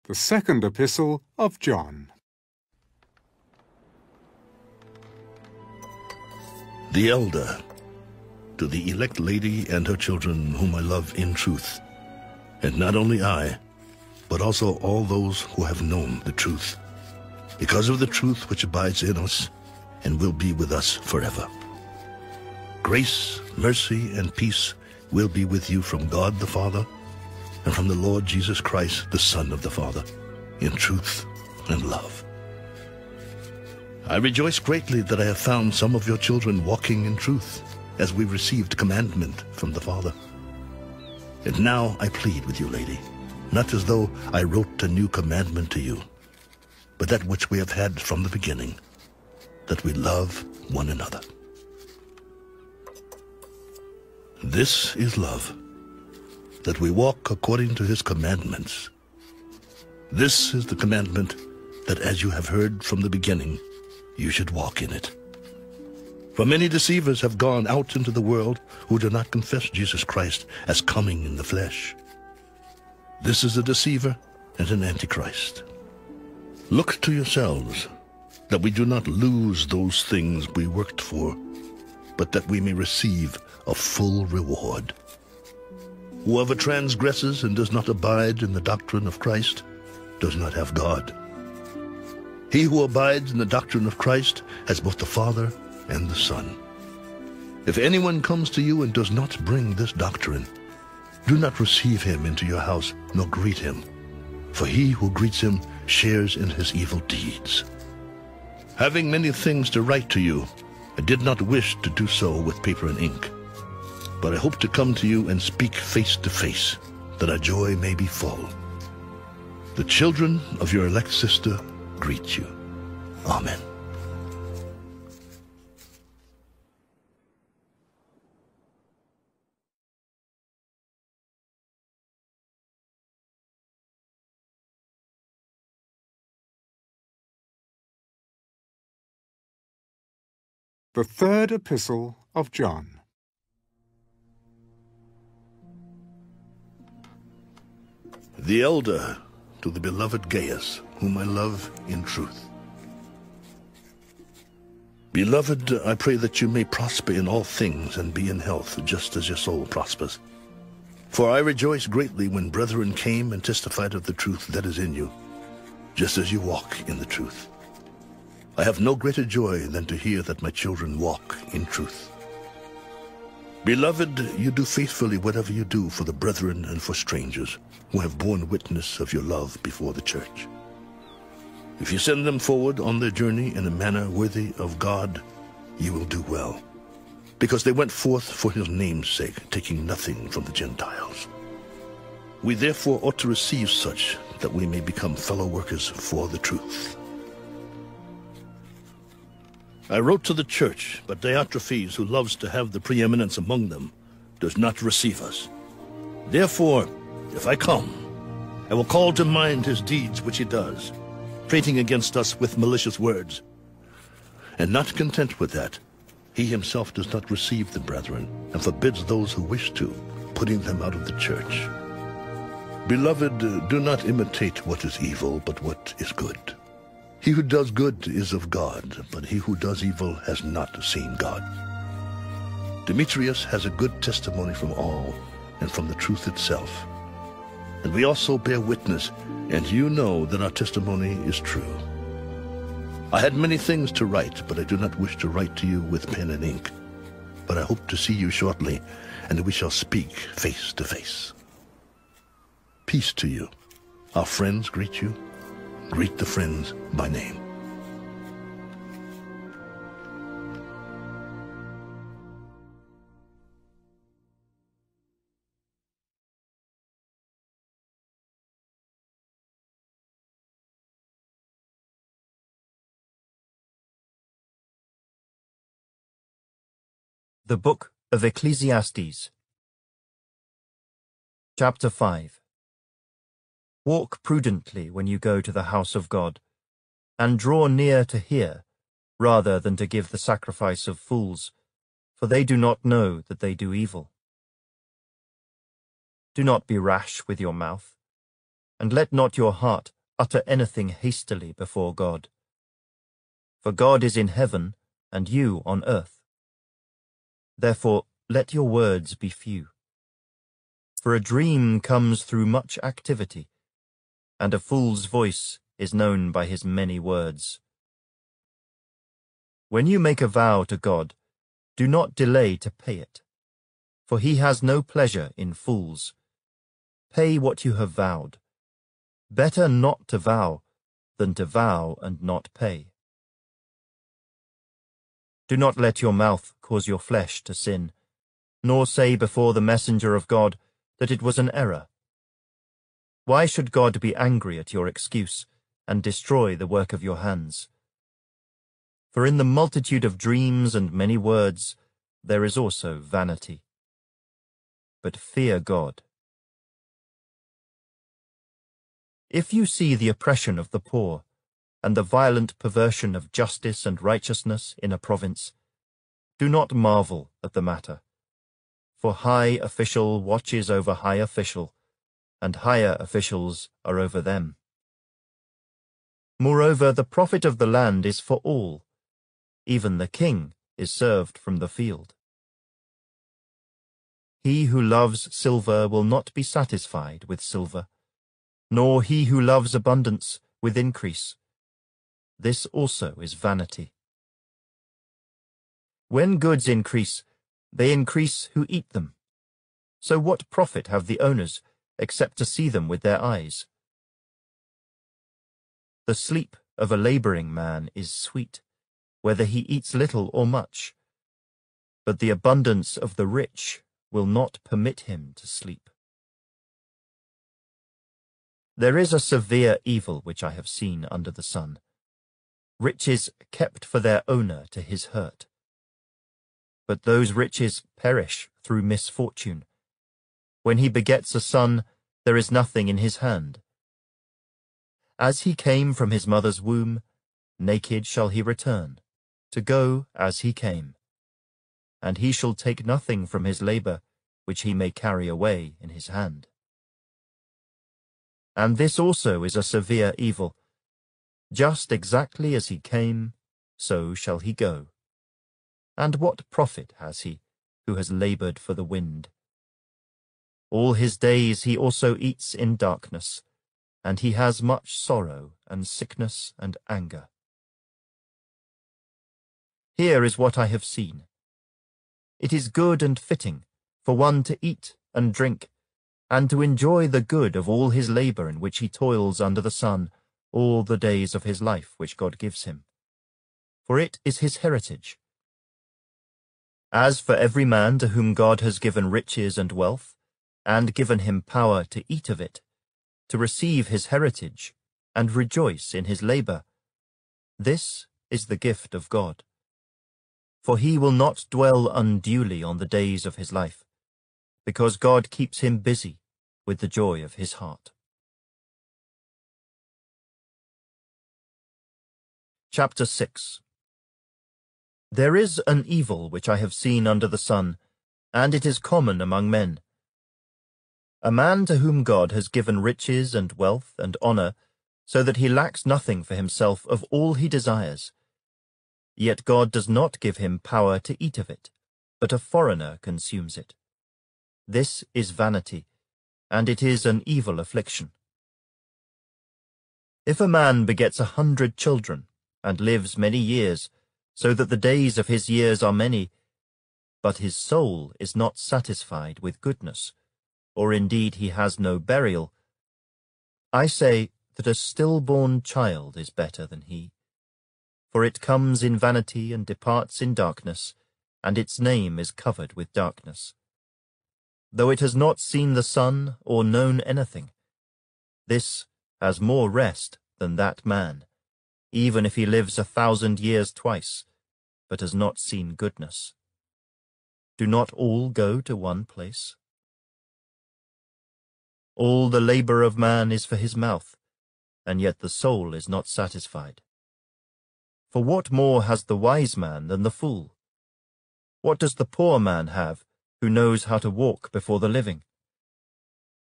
The second epistle of John. The elder, to the elect lady and her children whom I love in truth, and not only I, but also all those who have known the truth, because of the truth which abides in us and will be with us forever. Grace, mercy, and peace will be with you from God the Father and from the Lord Jesus Christ, the Son of the Father, in truth and love. I rejoice greatly that I have found some of your children walking in truth, as we received commandment from the Father. And now I plead with you, lady, not as though I wrote a new commandment to you, but that which we have had from the beginning, that we love one another. This is love, that we walk according to his commandments. This is the commandment, that as you have heard from the beginning, you should walk in it. For many deceivers have gone out into the world who do not confess Jesus Christ as coming in the flesh. This is a deceiver and an antichrist. Look to yourselves, that we do not lose those things we worked for, but that we may receive a full reward. Whoever transgresses and does not abide in the doctrine of Christ does not have God. He who abides in the doctrine of Christ has both the Father and the Son. If anyone comes to you and does not bring this doctrine, do not receive him into your house, nor greet him, for he who greets him shares in his evil deeds. Having many things to write to you, I did not wish to do so with paper and ink, but I hope to come to you and speak face to face, that our joy may be full. The children of your elect sister greet you. Amen. The third epistle of John. The elder, to the beloved Gaius, whom I love in truth. Beloved, I pray that you may prosper in all things and be in health, just as your soul prospers. For I rejoice greatly when brethren came and testified of the truth that is in you, just as you walk in the truth. I have no greater joy than to hear that my children walk in truth. Beloved, you do faithfully whatever you do for the brethren and for strangers, who have borne witness of your love before the church. If you send them forward on their journey in a manner worthy of God, you will do well, because they went forth for his name's sake, taking nothing from the Gentiles. We therefore ought to receive such, that we may become fellow workers for the truth. I wrote to the church, but Diotrephes, who loves to have the preeminence among them, does not receive us. Therefore, if I come, I will call to mind his deeds which he does, prating against us with malicious words. And not content with that, he himself does not receive the brethren, and forbids those who wish to, putting them out of the church. Beloved, do not imitate what is evil, but what is good. He who does good is of God, but he who does evil has not seen God. Demetrius has a good testimony from all, and from the truth itself. And we also bear witness, and you know that our testimony is true. I had many things to write, but I do not wish to write to you with pen and ink. But I hope to see you shortly, and we shall speak face to face. Peace to you. Our friends greet you. Greet the friends by name. The Book of Ecclesiastes. Chapter 5. Walk prudently when you go to the house of God, and draw near to hear, rather than to give the sacrifice of fools, for they do not know that they do evil. Do not be rash with your mouth, and let not your heart utter anything hastily before God. For God is in heaven, and you on earth. Therefore let your words be few. For a dream comes through much activity, and a fool's voice is known by his many words. When you make a vow to God, do not delay to pay it, for he has no pleasure in fools. Pay what you have vowed. Better not to vow than to vow and not pay. Do not let your mouth cause your flesh to sin, nor say before the messenger of God that it was an error. Why should God be angry at your excuse and destroy the work of your hands? For in the multitude of dreams and many words there is also vanity. But fear God. If you see the oppression of the poor, and the violent perversion of justice and righteousness in a province, do not marvel at the matter. For high official watches over high official, and higher officials are over them. Moreover, the profit of the land is for all. Even the king is served from the field. He who loves silver will not be satisfied with silver, nor he who loves abundance with increase. This also is vanity. When goods increase, they increase who eat them. So what profit have the owners except to see them with their eyes? The sleep of a laboring man is sweet, whether he eats little or much, but the abundance of the rich will not permit him to sleep. There is a severe evil which I have seen under the sun, riches kept for their owner to his hurt. But those riches perish through misfortune. When he begets a son, there is nothing in his hand. As he came from his mother's womb, naked shall he return, to go as he came. And he shall take nothing from his labor, which he may carry away in his hand. And this also is a severe evil. Just exactly as he came, so shall he go. And what profit has he, who has labored for the wind? All his days he also eats in darkness, and he has much sorrow and sickness and anger. Here is what I have seen. It is good and fitting for one to eat and drink, and to enjoy the good of all his labor in which he toils under the sun all the days of his life which God gives him. For it is his heritage. As for every man to whom God has given riches and wealth, and given him power to eat of it, to receive his heritage, and rejoice in his labor, this is the gift of God. For he will not dwell unduly on the days of his life, because God keeps him busy with the joy of his heart. Chapter 6. There is an evil which I have seen under the sun, and it is common among men. A man to whom God has given riches and wealth and honor, so that he lacks nothing for himself of all he desires. Yet God does not give him power to eat of it, but a foreigner consumes it. This is vanity, and it is an evil affliction. If a man begets 100 children, and lives many years, so that the days of his years are many, but his soul is not satisfied with goodness, or indeed he has no burial, I say that a stillborn child is better than he. For it comes in vanity and departs in darkness, and its name is covered with darkness. Though it has not seen the sun or known anything, this has more rest than that man, even if he lives 1,000 years twice, but has not seen goodness. Do not all go to one place? All the labor of man is for his mouth, and yet the soul is not satisfied. For what more has the wise man than the fool? What does the poor man have, who knows how to walk before the living?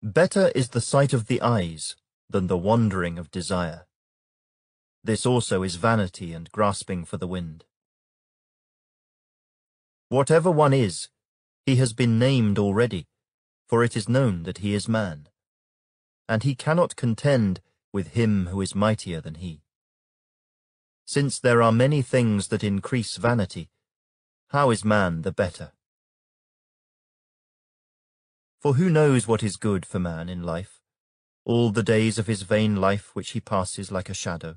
Better is the sight of the eyes than the wandering of desire. This also is vanity and grasping for the wind. Whatever one is, he has been named already, for it is known that he is man, and he cannot contend with him who is mightier than he. Since there are many things that increase vanity, how is man the better? For who knows what is good for man in life, all the days of his vain life which he passes like a shadow?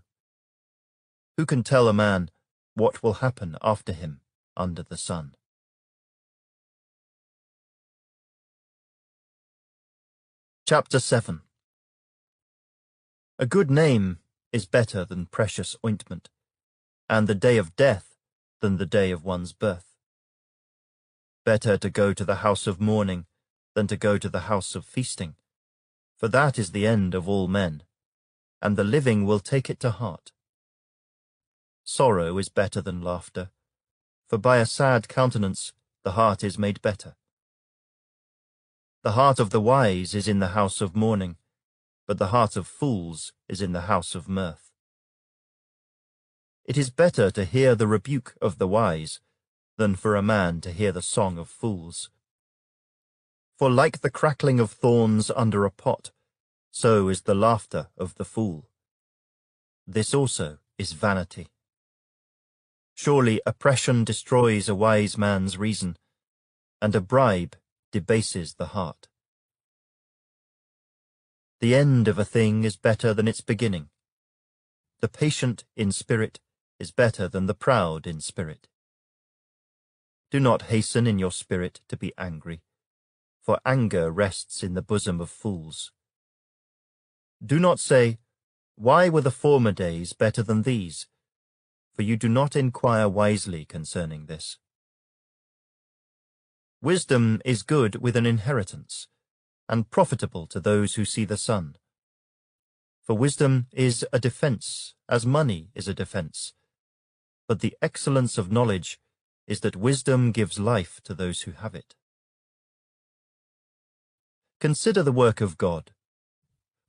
Who can tell a man what will happen after him under the sun? Chapter 7. A good name is better than precious ointment, and the day of death than the day of one's birth. Better to go to the house of mourning than to go to the house of feasting, for that is the end of all men, and the living will take it to heart. Sorrow is better than laughter, for by a sad countenance the heart is made better. The heart of the wise is in the house of mourning, but the heart of fools is in the house of mirth. It is better to hear the rebuke of the wise than for a man to hear the song of fools. For like the crackling of thorns under a pot, so is the laughter of the fool. This also is vanity. Surely oppression destroys a wise man's reason, and a bribe debases the heart. The end of a thing is better than its beginning. The patient in spirit is better than the proud in spirit. Do not hasten in your spirit to be angry, for anger rests in the bosom of fools. Do not say, "Why were the former days better than these?" For you do not inquire wisely concerning this. Wisdom is good with an inheritance, and profitable to those who see the sun. For wisdom is a defense, as money is a defense. But the excellence of knowledge is that wisdom gives life to those who have it. Consider the work of God,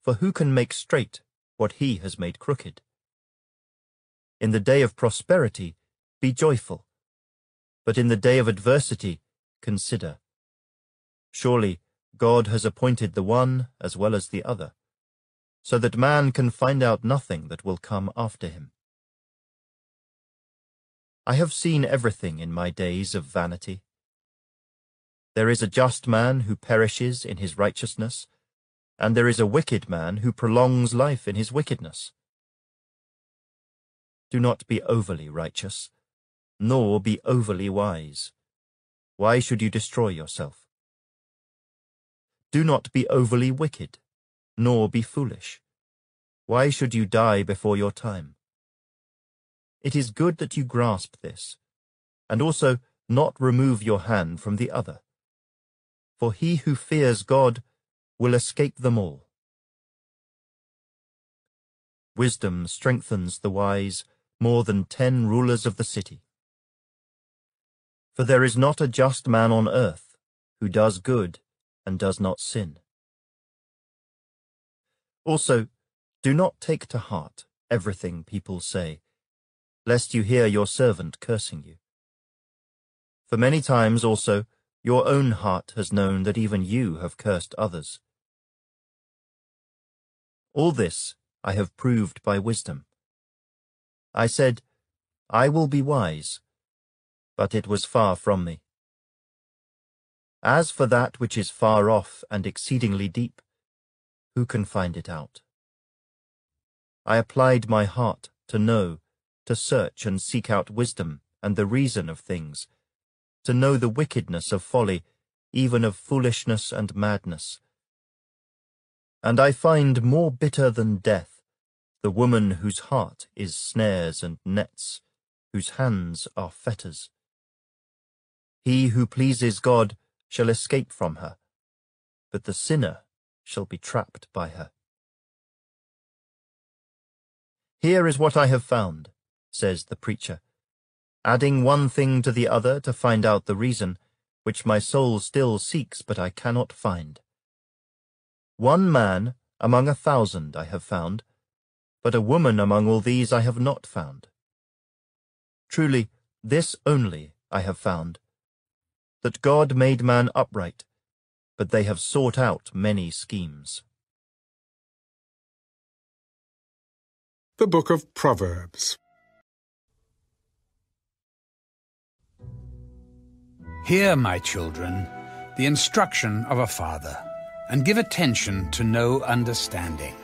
for who can make straight what he has made crooked? In the day of prosperity, be joyful, but in the day of adversity, consider. Surely God has appointed the one as well as the other, so that man can find out nothing that will come after him. I have seen everything in my days of vanity. There is a just man who perishes in his righteousness, and there is a wicked man who prolongs life in his wickedness. Do not be overly righteous, nor be overly wise. Why should you destroy yourself? Do not be overly wicked, nor be foolish. Why should you die before your time? It is good that you grasp this, and also not remove your hand from the other. For he who fears God will escape them all. Wisdom strengthens the wise more than 10 rulers of the city. For there is not a just man on earth who does good and does not sin. Also, do not take to heart everything people say, lest you hear your servant cursing you. For many times also your own heart has known that even you have cursed others. All this I have proved by wisdom. I said, I will be wise, but it was far from me. As for that which is far off and exceedingly deep, who can find it out? I applied my heart to know, to search and seek out wisdom and the reason of things, to know the wickedness of folly, even of foolishness and madness. And I find more bitter than death the woman whose heart is snares and nets, whose hands are fetters. He who pleases God shall escape from her, but the sinner shall be trapped by her. Here is what I have found, says the preacher, adding one thing to the other to find out the reason, which my soul still seeks but I cannot find. One man among 1,000 I have found, but a woman among all these I have not found. Truly, this only I have found, that God made man upright, but they have sought out many schemes. The Book of Proverbs. Hear, my children, the instruction of a father, and give attention to know understanding.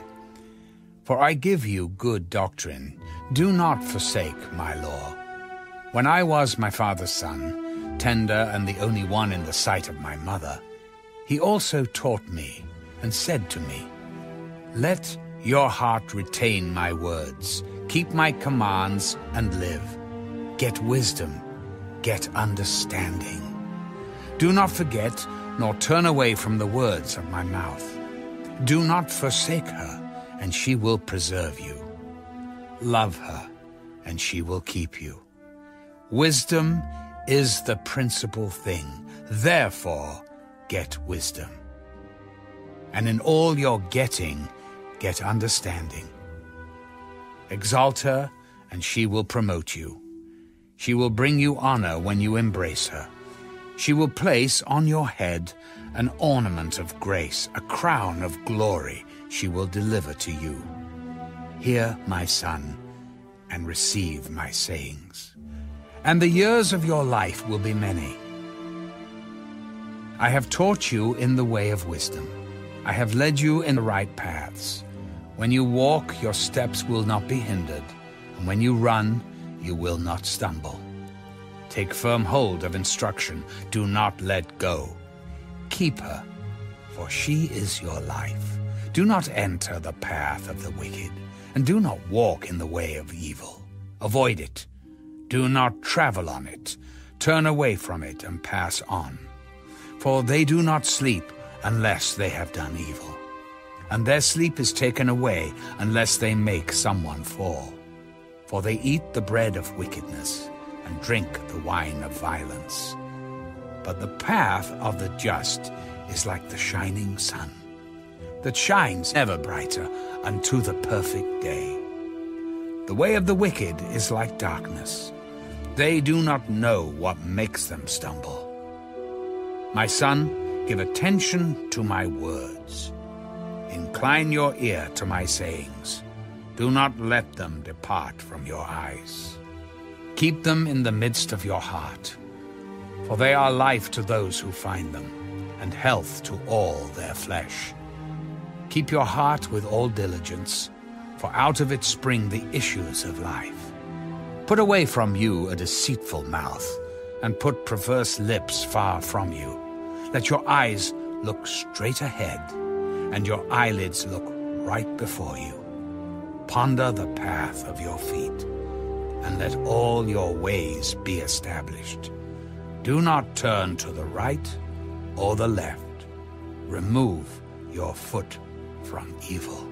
For I give you good doctrine. Do not forsake my law. When I was my father's son, tender and the only one in the sight of my mother, he also taught me and said to me, Let your heart retain my words, keep my commands and live. Get wisdom, get understanding. Do not forget nor turn away from the words of my mouth. Do not forsake her, and she will preserve you. Love her, and she will keep you. Wisdom is the principal thing. Therefore, get wisdom. And in all your getting, get understanding. Exalt her, and she will promote you. She will bring you honor when you embrace her. She will place on your head an ornament of grace, a crown of glory she will deliver to you. Hear, my son, and receive my sayings. And the years of your life will be many. I have taught you in the way of wisdom. I have led you in the right paths. When you walk, your steps will not be hindered, and when you run, you will not stumble. Take firm hold of instruction. Do not let go. Keep her, for she is your life. Do not enter the path of the wicked, and do not walk in the way of evil. Avoid it. Do not travel on it. Turn away from it and pass on. For they do not sleep unless they have done evil, and their sleep is taken away unless they make someone fall. For they eat the bread of wickedness and drink the wine of violence. But the path of the just is like the shining sun, that shines ever brighter unto the perfect day. The way of the wicked is like darkness. They do not know what makes them stumble. My son, give attention to my words. Incline your ear to my sayings. Do not let them depart from your eyes. Keep them in the midst of your heart, for they are life to those who find them, and health to all their flesh. Keep your heart with all diligence, for out of it spring the issues of life. Put away from you a deceitful mouth, and put perverse lips far from you. Let your eyes look straight ahead, and your eyelids look right before you. Ponder the path of your feet, and let all your ways be established. Do not turn to the right or the left. Remove your foot from evil.